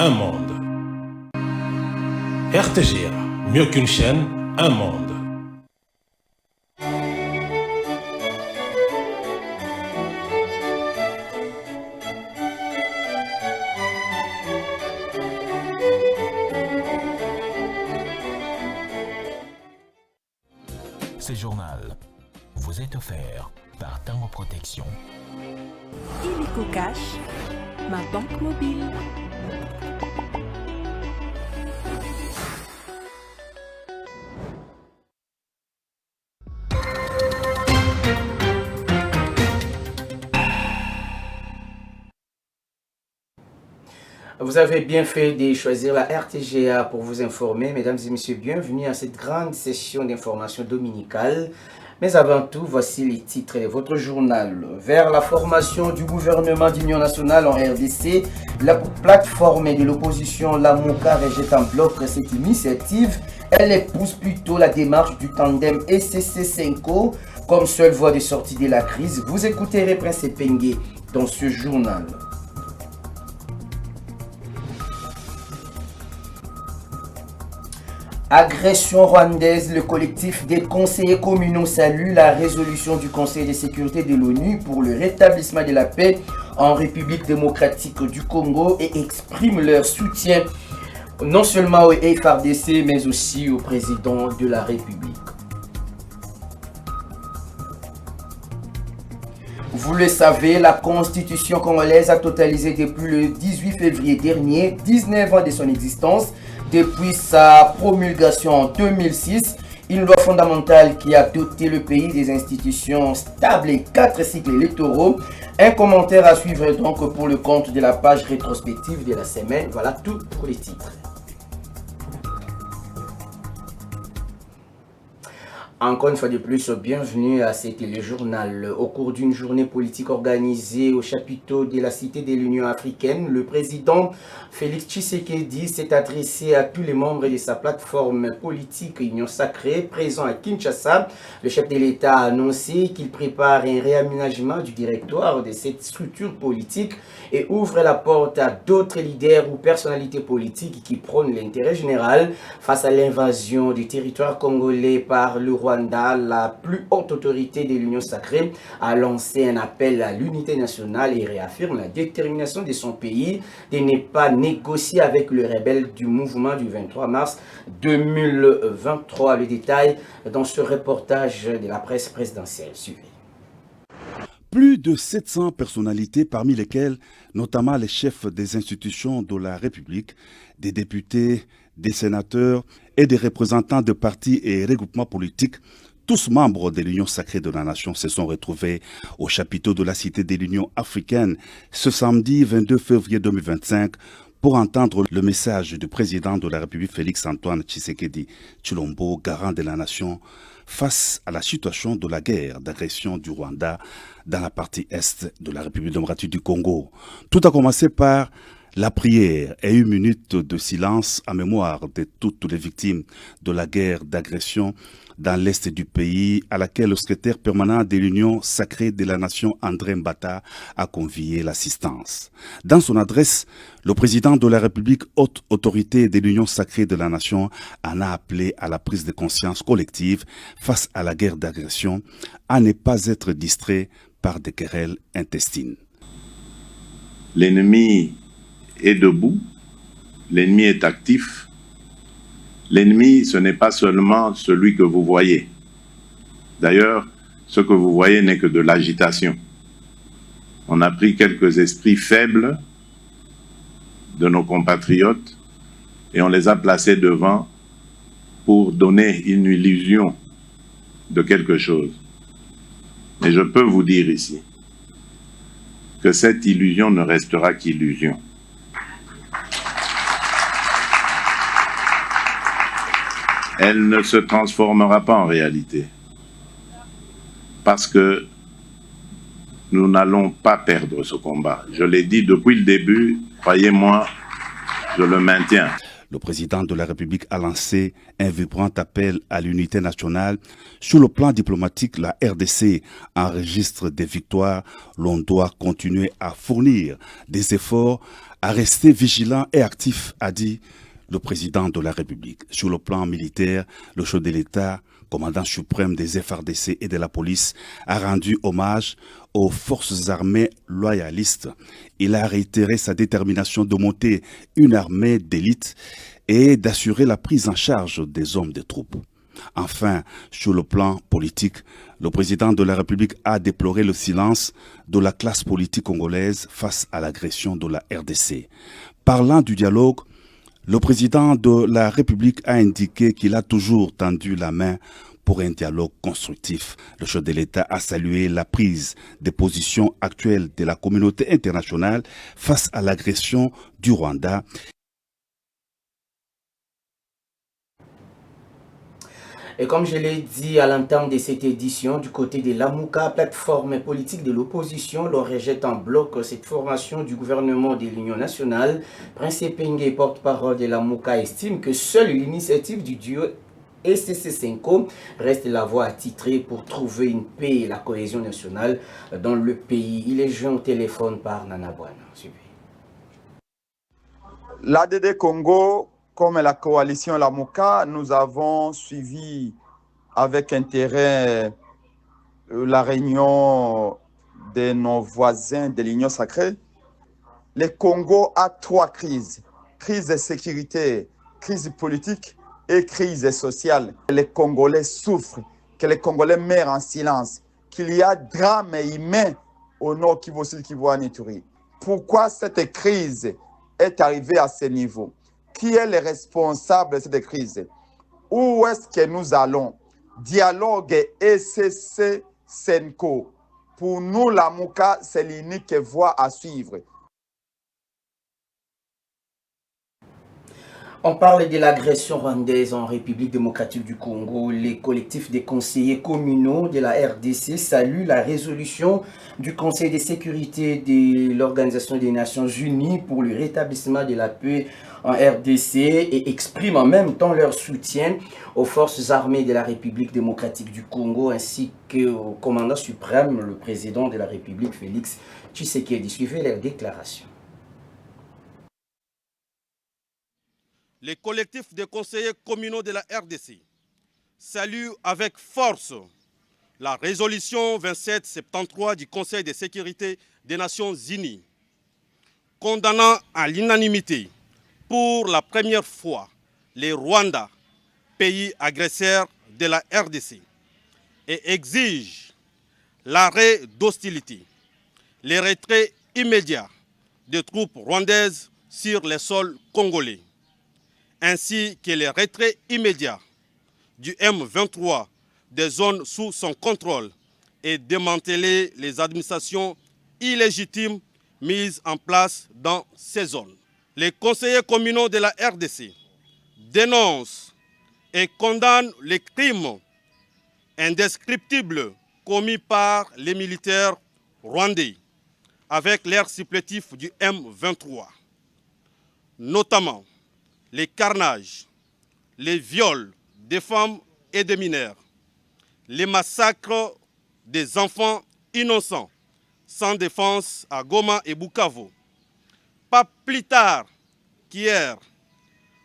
un monde. RTGA, mieux qu'une chaîne, un monde. Ce journal vous est offert par Tango Protection. Illico Cash, ma banque mobile. Vous avez bien fait de choisir la RTGA pour vous informer. Mesdames et messieurs, bienvenue à cette grande session d'information dominicale. Mais avant tout, voici les titres de votre journal. Vers la formation du gouvernement d'union nationale en RDC, la plateforme de l'opposition, la MOCA, rejette en bloc cette initiative. Elle épouse plutôt la démarche du tandem ECC-5O comme seule voie de sortie de la crise. Vous écouterez Prince Pengue dans ce journal. Agression rwandaise, le collectif des conseillers communaux salue la résolution du Conseil de sécurité de l'ONU pour le rétablissement de la paix en République démocratique du Congo et exprime leur soutien non seulement au FARDC mais aussi au président de la République. Vous le savez, la Constitution congolaise a totalisé depuis le 18 février dernier 19 ans de son existence. Depuis sa promulgation en 2006, une loi fondamentale qui a doté le pays des institutions stables et 4 cycles électoraux. Un commentaire à suivre donc pour le compte de la page rétrospective de la semaine. Voilà tout pour les titres. Encore une fois de plus, bienvenue à ce téléjournal. Au cours d'une journée politique organisée au chapiteau de la Cité de l'Union africaine, le président Félix Tshisekedi s'est adressé à tous les membres de sa plateforme politique Union Sacrée présents à Kinshasa. Le chef de l'État a annoncé qu'il prépare un réaménagement du directoire de cette structure politique et ouvre la porte à d'autres leaders ou personnalités politiques qui prônent l'intérêt général face à l'invasion du territoire congolais par le Rwanda. La plus haute autorité de l'Union Sacrée a lancé un appel à l'unité nationale et réaffirme la détermination de son pays de ne pas négocier avec le rebelle du mouvement du 23 mars 2023. Le détail dans ce reportage de la presse présidentielle. Suivez. Plus de 700 personnalités, parmi lesquelles notamment les chefs des institutions de la République, des députés, des sénateurs et des représentants de partis et regroupements politiques, tous membres de l'Union sacrée de la nation, se sont retrouvés au chapiteau de la Cité de l'Union africaine ce samedi 22 février 2025 pour entendre le message du président de la République Félix-Antoine Tshisekedi Tshilombo, garant de la nation, face à la situation de la guerre d'agression du Rwanda dans la partie est de la République démocratique du Congo. Tout a commencé par la prière et une minute de silence en mémoire de toutes les victimes de la guerre d'agression dans l'est du pays, à laquelle le secrétaire permanent de l'Union sacrée de la nation, André Mbata, a convié l'assistance. Dans son adresse, le président de la République, haute autorité de l'Union sacrée de la nation, en a appelé à la prise de conscience collective face à la guerre d'agression, à ne pas être distrait par des querelles intestines. L'ennemi est debout, l'ennemi est actif. L'ennemi, ce n'est pas seulement celui que vous voyez. D'ailleurs, ce que vous voyez n'est que de l'agitation. On a pris quelques esprits faibles de nos compatriotes et on les a placés devant pour donner une illusion de quelque chose. Mais je peux vous dire ici que cette illusion ne restera qu'illusion. Elle ne se transformera pas en réalité. Parce que nous n'allons pas perdre ce combat. Je l'ai dit depuis le début, croyez-moi, je le maintiens. Le président de la République a lancé un vibrant appel à l'unité nationale. Sur le plan diplomatique, la RDC enregistre des victoires. L'on doit continuer à fournir des efforts, à rester vigilant et actif, a dit le président de la République. Sur le plan militaire, le chef de l'État, commandant suprême des FARDC et de la police, a rendu hommage aux forces armées loyalistes. Il a réitéré sa détermination de monter une armée d'élite et d'assurer la prise en charge des hommes des troupes. Enfin, sur le plan politique, le président de la République a déploré le silence de la classe politique congolaise face à l'agression de la RDC. Parlant du dialogue, le président de la République a indiqué qu'il a toujours tendu la main pour un dialogue constructif. Le chef de l'État a salué la prise de position actuelle de la communauté internationale face à l'agression du Rwanda. Et comme je l'ai dit à l'entame de cette édition, du côté de l'AMUCA, plateforme politique de l'opposition, l'on rejette en bloc cette formation du gouvernement de l'Union nationale. Prince Pengue, porte-parole de l'AMUCA, estime que seule l'initiative du duo SCC5 reste la voie attitrée pour trouver une paix et la cohésion nationale dans le pays. Il est joint au téléphone par Nana Bwana. L'ADD Congo, comme la coalition LAMUCA, nous avons suivi avec intérêt la réunion de nos voisins de l'Union sacrée. Le Congo a 3 crises. Crise de sécurité, crise politique et crise sociale. Les Congolais souffrent, que les Congolais meurent en silence, qu'il y a drame humain au nord Kivu, Sud Kivu, en Ituri. Pourquoi cette crise est arrivée à ce niveau? Qui est le responsable de cette crise? Où est-ce que nous allons? Dialogue ECC-SENCO. Pour nous, l'AMUCA, c'est l'unique voie à suivre. On parle de l'agression rwandaise en République démocratique du Congo. Les collectifs des conseillers communaux de la RDC saluent la résolution du Conseil de sécurité de l'Organisation des Nations Unies pour le rétablissement de la paix en RDC et expriment en même temps leur soutien aux forces armées de la République démocratique du Congo ainsi qu'au commandant suprême, le président de la République, Félix Tshisekedi. Suivez leur déclaration. Les collectifs des conseillers communaux de la RDC saluent avec force la résolution 2773 du Conseil de sécurité des Nations Unies, condamnant à l'unanimité pour la première fois les Rwandais, pays agresseur de la RDC, et exige l'arrêt d'hostilité, le retrait immédiat des troupes rwandaises sur les sols congolais, ainsi que le retrait immédiat du M23 des zones sous son contrôle et démanteler les administrations illégitimes mises en place dans ces zones. Les conseillers communaux de la RDC dénoncent et condamnent les crimes indescriptibles commis par les militaires rwandais avec l'air supplétif du M23, notamment les carnages, les viols des femmes et des mineurs, les massacres des enfants innocents sans défense à Goma et Bukavu. Pas plus tard qu'hier,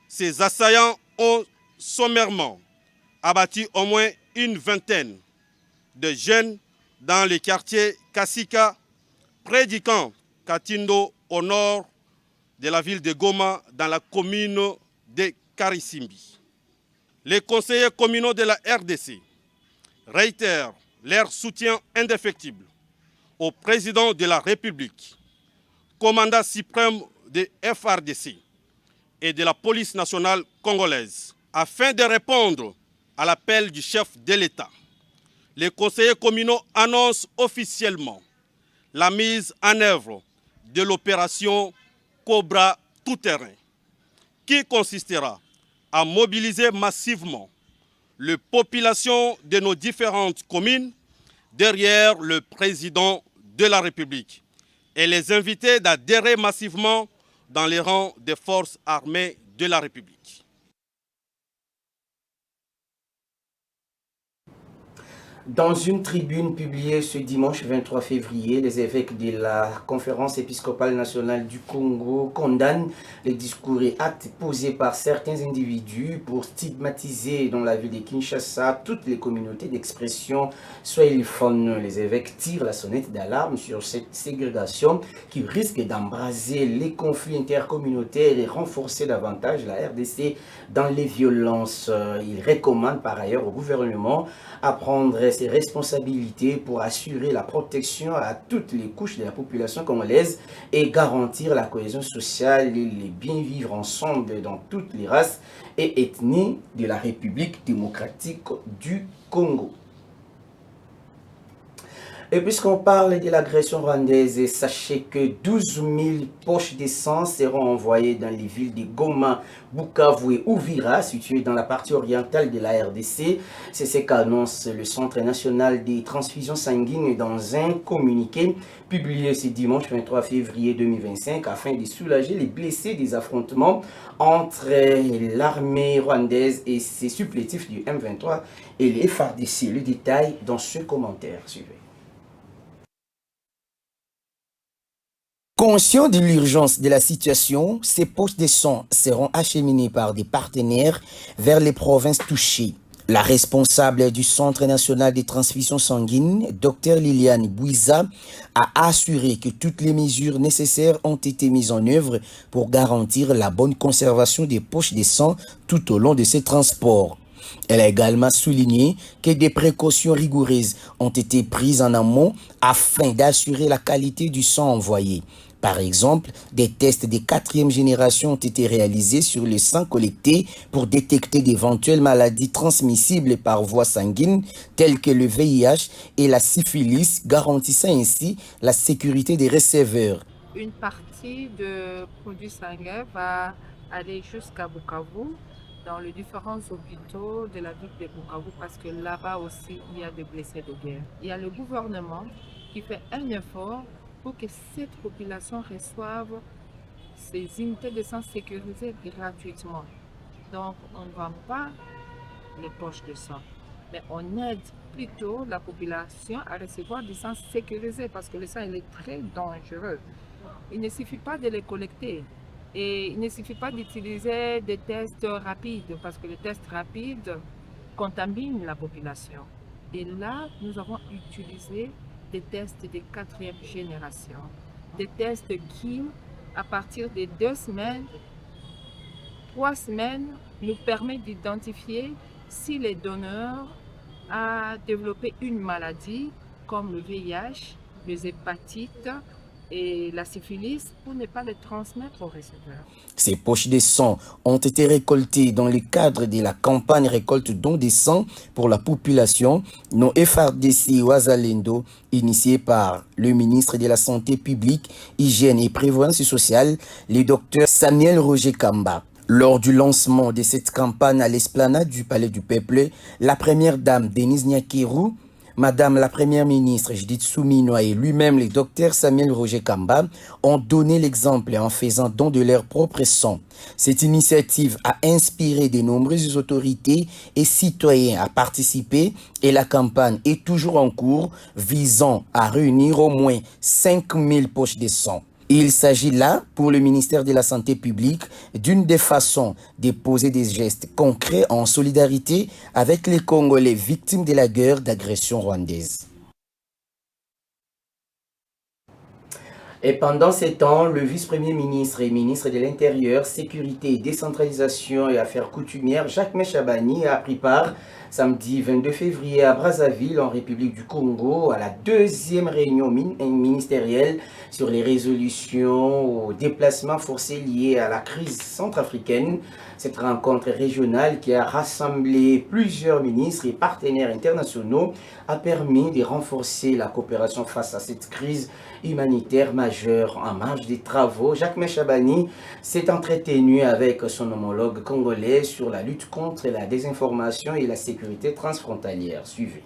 ces assaillants ont sommairement abattu au moins une vingtaine de jeunes dans le quartier Kasika, près du camp Katindo, au nord de la ville de Goma, dans la commune de Karisimbi. Les conseillers communaux de la RDC réitèrent leur soutien indéfectible au président de la République, commandant suprême de FARDC et de la police nationale congolaise, afin de répondre à l'appel du chef de l'État. Les conseillers communaux annoncent officiellement la mise en œuvre de l'opération Cobra tout-terrain, qui consistera à mobiliser massivement les populations de nos différentes communes derrière le président de la République et les inviter d'adhérer massivement dans les rangs des forces armées de la République. Dans une tribune publiée ce dimanche 23 février, les évêques de la Conférence épiscopale nationale du Congo condamnent les discours et actes posés par certains individus pour stigmatiser dans la ville de Kinshasa toutes les communautés d'expression swahiliphone. Les évêques tirent la sonnette d'alarme sur cette ségrégation qui risque d'embraser les conflits intercommunautaires et renforcer davantage la RDC dans les violences. Ils recommandent par ailleurs au gouvernement à prendre ses responsabilités pour assurer la protection à toutes les couches de la population congolaise et garantir la cohésion sociale et le bien vivre ensemble dans toutes les races et ethnies de la République démocratique du Congo. Et puisqu'on parle de l'agression rwandaise, sachez que 12 000 poches d'essence seront envoyées dans les villes de Goma, Bukavu et Uvira, situées dans la partie orientale de la RDC. C'est ce qu'annonce le Centre national des transfusions sanguines dans un communiqué publié ce dimanche 23 février 2025 afin de soulager les blessés des affrontements entre l'armée rwandaise et ses supplétifs du M23 et les FARDC. Le détail dans ce commentaire. Suivez. Conscient de l'urgence de la situation, ces poches de sang seront acheminées par des partenaires vers les provinces touchées. La responsable du Centre national des transfusions sanguines, Dr Liliane Bouiza, a assuré que toutes les mesures nécessaires ont été mises en œuvre pour garantir la bonne conservation des poches de sang tout au long de ces transports. Elle a également souligné que des précautions rigoureuses ont été prises en amont afin d'assurer la qualité du sang envoyé. Par exemple, des tests de 4e génération ont été réalisés sur le sang collecté pour détecter d'éventuelles maladies transmissibles par voie sanguine telles que le VIH et la syphilis, garantissant ainsi la sécurité des receveurs. Une partie de produits sanguins va aller jusqu'à Bukavu, dans les différents hôpitaux de la ville de Bukavu, parce que là-bas aussi, il y a des blessés de guerre. Il y a le gouvernement qui fait un effort pour que cette population reçoive ces unités de sang sécurisées gratuitement. Donc, on ne vend pas les poches de sang, mais on aide plutôt la population à recevoir du sang sécurisé, parce que le sang il est très dangereux. Il ne suffit pas de les collecter. Et il ne suffit pas d'utiliser des tests rapides, parce que les tests rapides contaminent la population. Et là, nous avons utilisé des tests de 4e génération. Des tests qui, à partir de 2 semaines, 3 semaines, nous permettent d'identifier si les donneurs ont développé une maladie comme le VIH, les hépatites, et la syphilis pour ne pas les transmettre aux receveurs. Ces poches de sang ont été récoltées dans le cadre de la campagne récolte don de sang pour la population, non FARDC Wazalendo, initiée par le ministre de la Santé publique, Hygiène et Prévoyance sociale, le docteur Samuel Roger Kamba. Lors du lancement de cette campagne à l'esplanade du Palais du Peuple, la première dame Denise Nyakeru, Madame la Première ministre Judith Souminoa et lui-même le docteur Samuel Roger Kamba ont donné l'exemple en faisant don de leur propre sang. Cette initiative a inspiré de nombreuses autorités et citoyens à participer et la campagne est toujours en cours visant à réunir au moins 5000 poches de sang. Il s'agit là, pour le ministère de la Santé publique, d'une des façons de poser des gestes concrets en solidarité avec les Congolais victimes de la guerre d'agression rwandaise. Et pendant ces temps, le vice-premier ministre et ministre de l'Intérieur, Sécurité, Décentralisation et Affaires coutumières, Jacques Chabani, a pris part samedi 22 février à Brazzaville, en République du Congo, à la 2e réunion ministérielle sur les résolutions aux déplacements forcés liés à la crise centrafricaine. Cette rencontre régionale qui a rassemblé plusieurs ministres et partenaires internationaux a permis de renforcer la coopération face à cette crise humanitaire majeure. En marge des travaux, Jacques Chabani s'est entretenu avec son homologue congolais sur la lutte contre la désinformation et la sécurité transfrontalière. Suivez.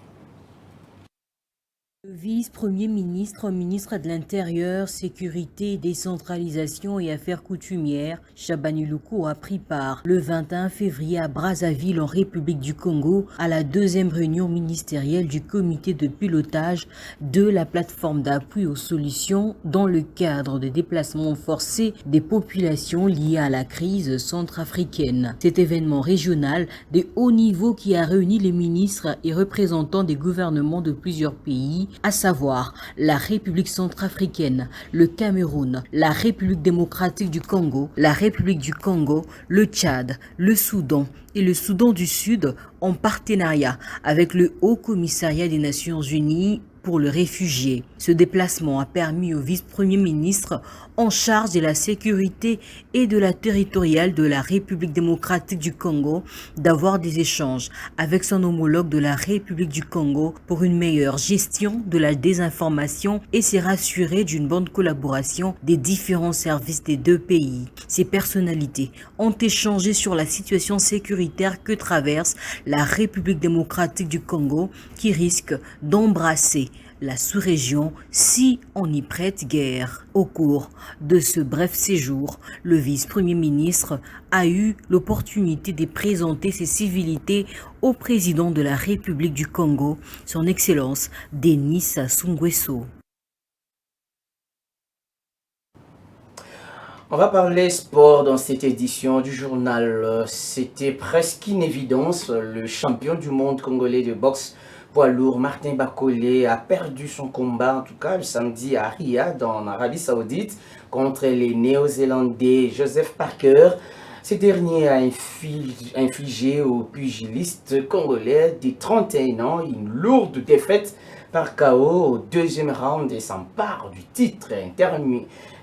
Le vice-premier ministre, ministre de l'Intérieur, Sécurité, Décentralisation et Affaires coutumières, Chabani Loukou a pris part le 21 février à Brazzaville en République du Congo à la deuxième réunion ministérielle du comité de pilotage de la plateforme d'appui aux solutions dans le cadre des déplacements forcés des populations liées à la crise centrafricaine. Cet événement régional de haut niveau qui a réuni les ministres et représentants des gouvernements de plusieurs pays, à savoir la République centrafricaine, le Cameroun, la République démocratique du Congo, la République du Congo, le Tchad, le Soudan et le Soudan du Sud en partenariat avec le Haut Commissariat des Nations Unies pour le réfugié. Ce déplacement a permis au vice-premier ministre en charge de la sécurité et de la territoriale de la République démocratique du Congo d'avoir des échanges avec son homologue de la République du Congo pour une meilleure gestion de la désinformation et s'est rassuré d'une bonne collaboration des différents services des deux pays. Ces personnalités ont échangé sur la situation sécuritaire que traverse la République démocratique du Congo qui risque d'embrasser la sous-région si on y prête guerre. Au cours de ce bref séjour, le vice-premier ministre a eu l'opportunité de présenter ses civilités au président de la République du Congo, son Excellence Denis Sassou Nguesso. On va parler sport dans cette édition du journal. C'était presque une évidence. Le champion du monde congolais de boxe poids lourd Martin Bakolé a perdu son combat, en tout cas le samedi à Riyad, en Arabie Saoudite, contre les Néo-Zélandais Joseph Parker. Ce dernier a infligé au pugiliste congolais de 31 ans une lourde défaite par KO au deuxième round et s'empare du titre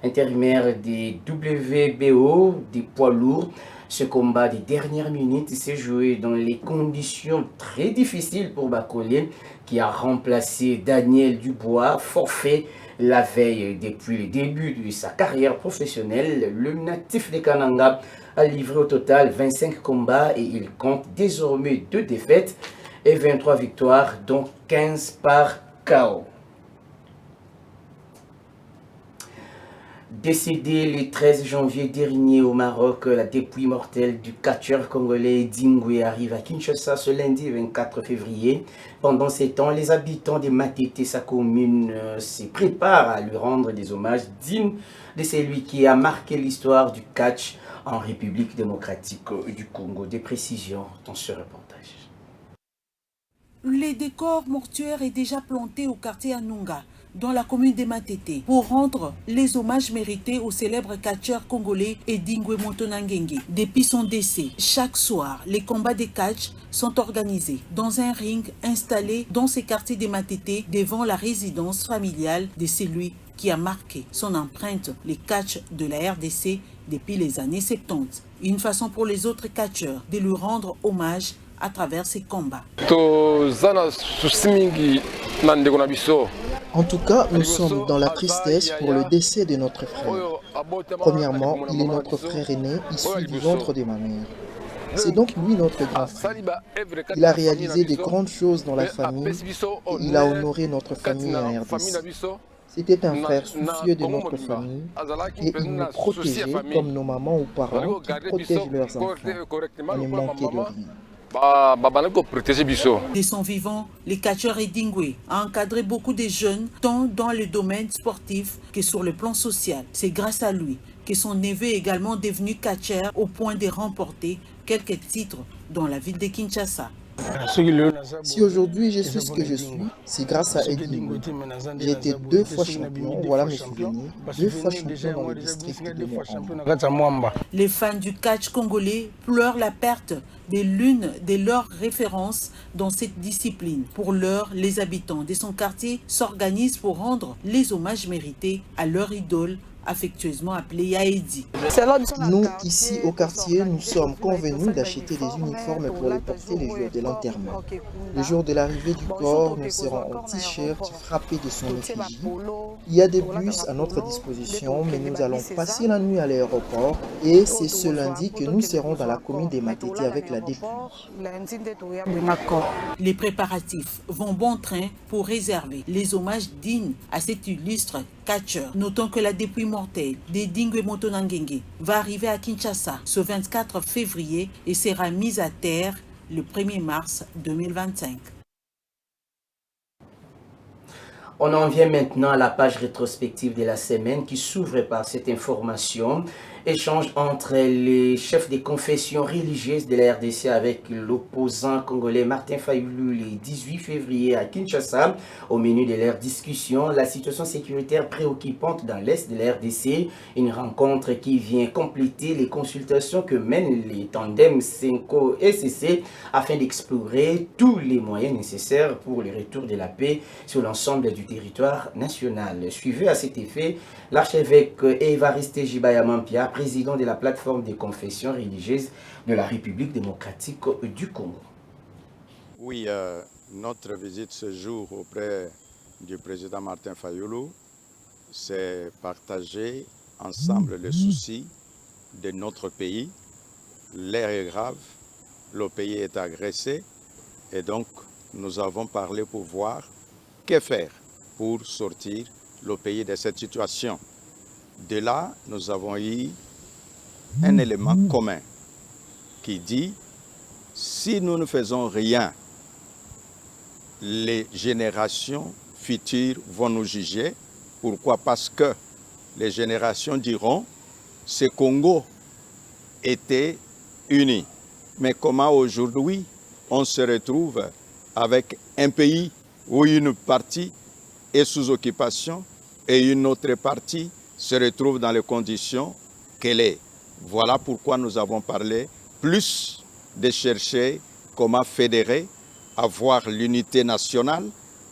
intérimaire des WBO des poids lourds. Ce combat des dernières minutes s'est joué dans les conditions très difficiles pour Bakolé, qui a remplacé Daniel Dubois, forfait la veille. Depuis le début de sa carrière professionnelle, le natif de Kananga a livré au total 25 combats et il compte désormais 2 défaites et 23 victoires, dont 15 par KO. Décédé le 13 janvier dernier au Maroc, la dépouille mortelle du catcheur congolais Dingwe arrive à Kinshasa ce lundi 24 février. Pendant ces temps, les habitants de Matete, sa commune, se préparent à lui rendre des hommages dignes de celui qui a marqué l'histoire du catch en République démocratique du Congo. Des précisions dans ce reportage. Le décor mortuaire est déjà planté au quartier Anunga, dans la commune de Matete, pour rendre les hommages mérités au célèbre catcheur congolais Edingwe Montonangenge. Depuis son décès, chaque soir, les combats de catch sont organisés dans un ring installé dans ces quartiers de Matete devant la résidence familiale de celui qui a marqué son empreinte, les catchs de la RDC depuis les années 70. Une façon pour les autres catcheurs de lui rendre hommage à travers ces combats. En tout cas, nous sommes dans la tristesse pour le décès de notre frère. Premièrement, il est notre frère aîné, issu du ventre de ma mère. C'est donc lui notre grand frère. Il a réalisé de grandes choses dans la famille et il a honoré notre famille en RDC. C'était un frère soucieux de notre famille et il nous protégeait comme nos mamans ou parents qui protègent leurs enfants. On ne manquait de rien. De son vivant, le catcheur Edingwe a encadré beaucoup de jeunes, tant dans le domaine sportif que sur le plan social. C'est grâce à lui que son neveu est également devenu catcheur au point de remporter quelques titres dans la ville de Kinshasa. Si aujourd'hui je suis ce que je suis, c'est grâce à Edingwe. J'ai été 2 fois champion, voilà mes souvenirs, 2 fois champion dans le district de Moamba. Les fans du catch congolais pleurent la perte de l'une de leurs références dans cette discipline. Pour l'heure, les habitants de son quartier s'organisent pour rendre les hommages mérités à leur idole affectueusement appelé Yaedi. Nous, ici au quartier, nous sommes convenus d'acheter des uniformes pour les porter le jour de l'enterrement. Le jour de l'arrivée du corps, nous serons en t-shirt frappés de son effigie. Il y a des bus à notre disposition, mais nous allons passer la nuit à l'aéroport et c'est ce lundi que nous serons dans la commune des Matete avec la dépouille. Les préparatifs vont bon train pour réserver les hommages dignes à cet illustre catcheur. Notons que la dépouille mortelle de Dingwe Motonangenge va arriver à Kinshasa ce 24 février et sera mise à terre le 1er mars 2025. On en vient maintenant à la page rétrospective de la semaine qui s'ouvre par cette information. Échange entre les chefs des confessions religieuses de la RDC avec l'opposant congolais Martin Fayulu le 18 février à Kinshasa. Au menu de leur discussion, la situation sécuritaire préoccupante dans l'est de la RDC. Une rencontre qui vient compléter les consultations que mènent les tandems Senko et SCC afin d'explorer tous les moyens nécessaires pour le retour de la paix sur l'ensemble du territoire national. Suivi à cet effet, l'archevêque Évariste Jibaya Mampia, président de la plateforme des confessions religieuses de la République démocratique du Congo. Oui, notre visite ce jour auprès du président Martin Fayulu, c'est partager ensemble les soucis de notre pays. L'air est grave, le pays est agressé et donc nous avons parlé pour voir que faire pour sortir le pays de cette situation. De là, nous avons eu un élément commun qui dit si nous ne faisons rien, les générations futures vont nous juger. Pourquoi? Parce que les générations diront ce Congo était uni. Mais comment aujourd'hui on se retrouve avec un pays où une partie est sous occupation et une autre partie se retrouve dans les conditions qu'elle est. Voilà pourquoi nous avons parlé plus de chercher comment fédérer, avoir l'unité nationale,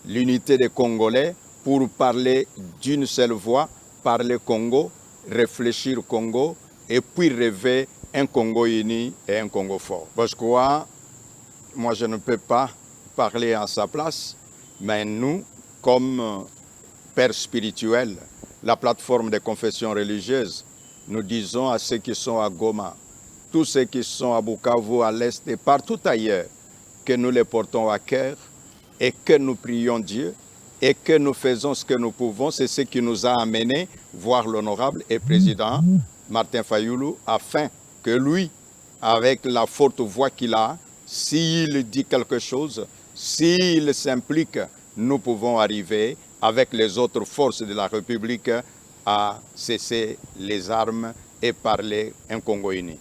l'unité des Congolais pour parler d'une seule voix, parler Congo, réfléchir Congo et puis rêver un Congo uni et un Congo fort. Parce que moi je ne peux pas parler à sa place, mais nous, comme pères spirituels, la plateforme des confessions religieuses, nous disons à ceux qui sont à Goma, tous ceux qui sont à Bukavu, à l'Est et partout ailleurs, que nous les portons à cœur et que nous prions Dieu et que nous faisons ce que nous pouvons. C'est ce qui nous a amenés voir l'honorable et président Martin Fayulu afin que lui, avec la forte voix qu'il a, s'il dit quelque chose, s'il s'implique, nous pouvons arriver avec les autres forces de la République à cesser les armes et parler un Congo uni.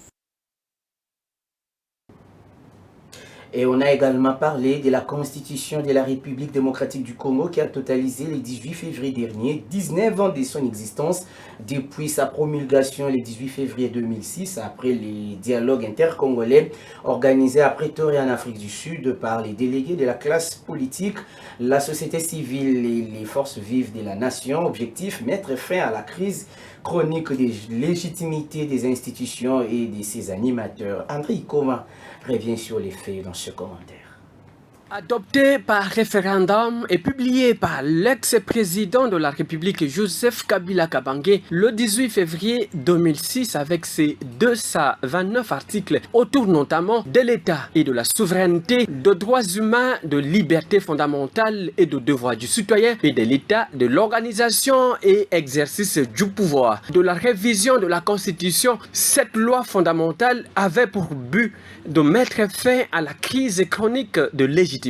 Et on a également parlé de la Constitution de la République démocratique du Congo qui a totalisé le 18 février dernier 19 ans de son existence depuis sa promulgation le 18 février 2006 après les dialogues intercongolais organisés à Pretoria en Afrique du Sud par les délégués de la classe politique, la société civile et les forces vives de la nation. Objectif, mettre fin à la crise chronique de légitimité des institutions et de ses animateurs. André Ikoma revient sur les faits dans ce commentaire. Adopté par référendum et publié par l'ex-président de la République Joseph Kabila Kabange le 18 février 2006 avec ses 229 articles autour notamment de l'État et de la souveraineté, de droits humains, de libertés fondamentales et de devoirs du citoyen et de l'État, de l'organisation et exercice du pouvoir. De la révision de la Constitution, cette loi fondamentale avait pour but de mettre fin à la crise chronique de légitimité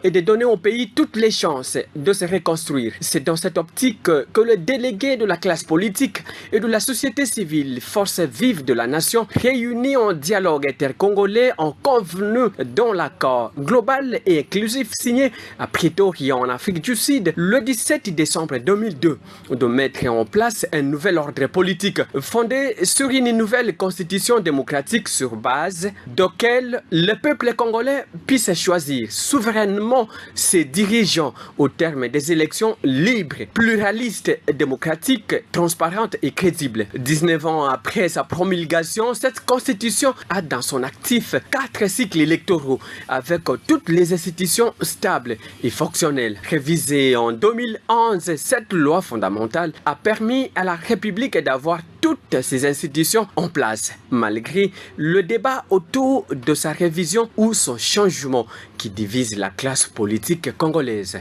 et de donner au pays toutes les chances de se reconstruire. C'est dans cette optique que les délégués de la classe politique et de la société civile, forces vives de la nation, réunis en dialogue intercongolais, ont convenu dans l'accord global et inclusif signé à Pretoria en Afrique du Sud le 17 décembre 2002 de mettre en place un nouvel ordre politique fondé sur une nouvelle constitution démocratique sur base de laquelle le peuple congolais puisse choisir souverainement ses dirigeants au terme des élections libres, pluralistes, démocratiques, transparentes et crédibles. 19 ans après sa promulgation, cette constitution a dans son actif 4 cycles électoraux avec toutes les institutions stables et fonctionnelles. Révisée en 2011, cette loi fondamentale a permis à la République d'avoir toutes ces institutions en place, malgré le débat autour de sa révision ou son changement qui divise la classe politique congolaise.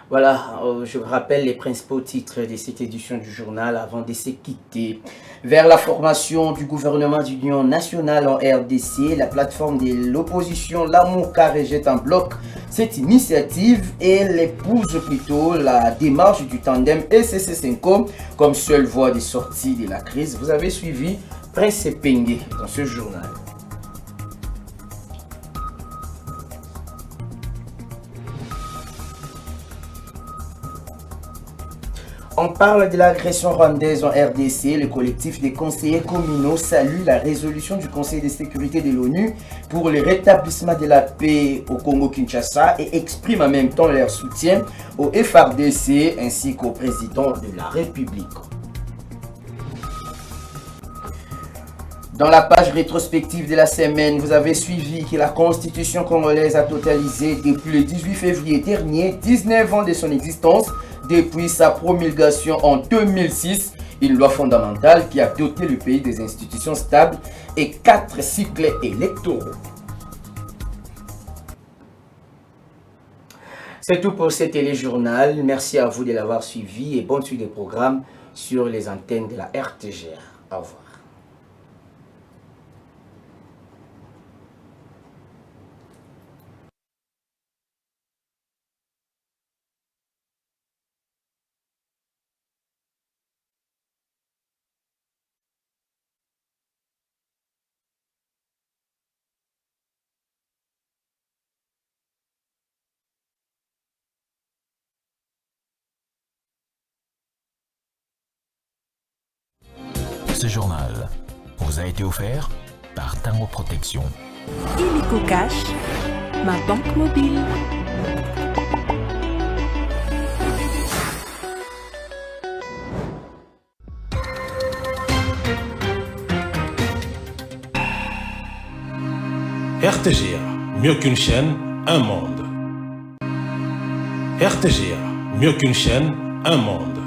Voilà, je vous rappelle les principaux titres de cette édition du journal avant de se quitter. Vers la formation du gouvernement d'union nationale en RDC, la plateforme de l'opposition Lamuka rejette en bloc cette initiative et elle épouse plutôt la démarche du tandem SSC5 comme seule voie de sortie de la crise. Vous avez suivi Prince Pengue dans ce journal. On parle de l'agression rwandaise en RDC. Le collectif des conseillers communaux salue la résolution du Conseil de sécurité de l'ONU pour le rétablissement de la paix au Congo-Kinshasa et exprime en même temps leur soutien au FARDC ainsi qu'au président de la République. Dans la page rétrospective de la semaine, vous avez suivi que la Constitution congolaise a totalisé depuis le 18 février dernier 19 ans de son existence depuis sa promulgation en 2006, une loi fondamentale qui a doté le pays des institutions stables et 4 cycles électoraux. C'est tout pour ce téléjournal. Merci à vous de l'avoir suivi et bonne suite des programmes sur les antennes de la RTGR. Au revoir. Ce journal vous a été offert par Tango Protection. Illico Cash, ma banque mobile. RTGA, mieux qu'une chaîne, un monde. RTGA, mieux qu'une chaîne, un monde.